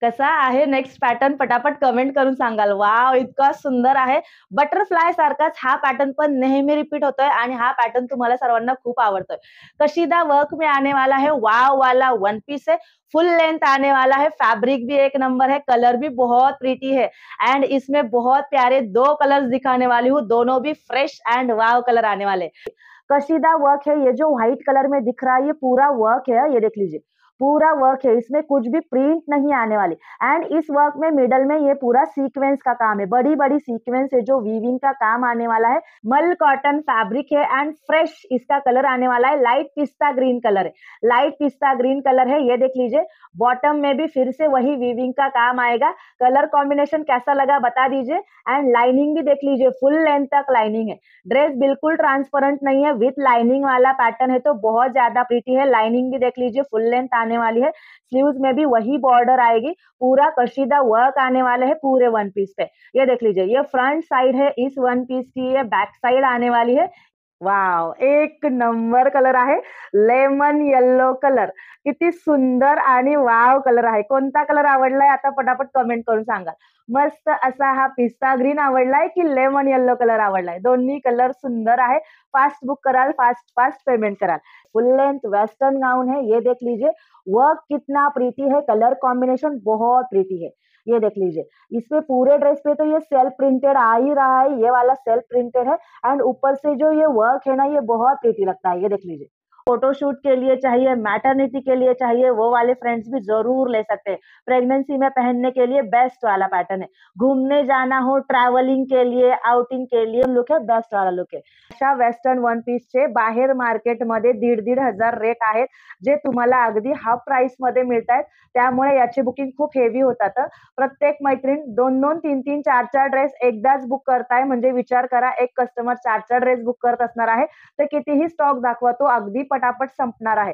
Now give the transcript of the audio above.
कसा आहे next pattern पटापट कमेंट करून सांगाल. वॉव! इतका सुंदर आहे. बटरफ्लाय सारखाच हा पॅटर्न पण नेहमी रिपीट होतोय आणि हा पॅटर्न तुम्हाला सर्वांना खूप आवडतोय. कशीदा वर्क में आने वाला है, वाव वाला वन पीस है, फुल लेंथ आने वाला है, फैब्रिक भी एक नंबर है, कलर भी बहुत प्रीटी है एंड इसमें बहुत प्यारे 2 कलर्स दिखाने वाली हूँ, दोनों भी फ्रेश एंड वाव कलर आने वाले। कशीदा वर्क है, ये जो व्हाइट कलर में दिख रहा है ये पूरा वर्क है, ये देख लीजिए। पूरा वर्क है, इसमें कुछ भी प्रिंट नहीं आने वाली एंड इस वर्क में मिडल में ये पूरा सीक्वेंस का काम है, बड़ी-बड़ी सीक्वेंस है जो वीविंग का काम आने वाला है। मल कॉटन फैब्रिक है एंड फ्रेश इसका कलर आने वाला है, लाइट पिस्ता ग्रीन कलर है। लाइट पिस्ता ग्रीन कलर है, ये देख लीजिए। बॉटम में भी फिर से वही वीविंग का काम आएगा। कलर कॉम्बिनेशन कैसा लगा बता दीजिए एंड लाइनिंग भी देख लीजिए, फुल लेंथ तक लाइनिंग है। ड्रेस बिल्कुल ट्रांसपेरेंट नहीं है, विथ लाइनिंग वाला पैटर्न है तो बहुत ज्यादा प्रीटी है। लाइनिंग भी देख लीजिए, फुल लेंथ आने वाली है। स्लीव्स में भी वही बॉर्डर आएगी, पूरा कशीदा वर्क आने वाला है पूरे वन पीस पे। ये देख लीजिए, ये फ्रंट साइड है इस वन पीस की, ये बैक साइड आने वाली है। वॉव! एक नंबर कलर आहे. Lemon yellow colour. किती सुंदर आणि वॉव कलर आहे. कोणता कलर आवडलाय आता पटापट कमेंट करून सांगा. मस्त असा हा पिस्ता ग्रीन आवडलाय की लेमन येलो कलर आवडलाय? दोन्ही कलर सुंदर आहे. फास्ट बुक कराल, फास्ट फास्ट पेमेंट कराल. फुल लेंथ वेस्टर्न गाउन है, ये देख लीजिए। वर्क कितना प्रीटी है, कलर कॉम्बिनेशन बहुत प्रीटी है। ये देख लीजिए, इसपे पूरे ड्रेस पे तो ये सेल्फ प्रिंटेड आ ही रहा है, ये वाला सेल्फ प्रिंटेड है एंड ऊपर से जो ये वर्क है ना, ये बहुत प्रीटी लगता है। ये देख लीजिए, फोटोशूट के लिए चाहिए, मैटरनिटी के लिए चाहिए, वो वाले फ्रेंड्स भी जरूर ले सकते हैं। प्रेगनेंसी में पहनने के लिए बेस्ट वाला पैटर्न है। घूमने जाना हो, ट्रॅव्हलिंग के लिए, आउटिंग के लिए लुक है, बेस्ट वाला लुक है। अशा वेस्टर्न वन पीसचे बाहेर मार्केटमध्ये 1,500 हजार रेट आहेत, जे तुम्हाला अगदी हाफ प्राइसमध्ये मिळतायत. त्यामुळे याची बुकिंग खूप हेवी होतात. प्रत्येक मैत्रीण 2-2, 3-3, 4-4 ड्रेस एकदाच बुक करताय म्हणजे विचार करा, एक कस्टमर 4-4 ड्रेस बुक करत असणार आहे, तर कितीही स्टॉक दाखवा, तो अगदी पटापट संपणार आहे.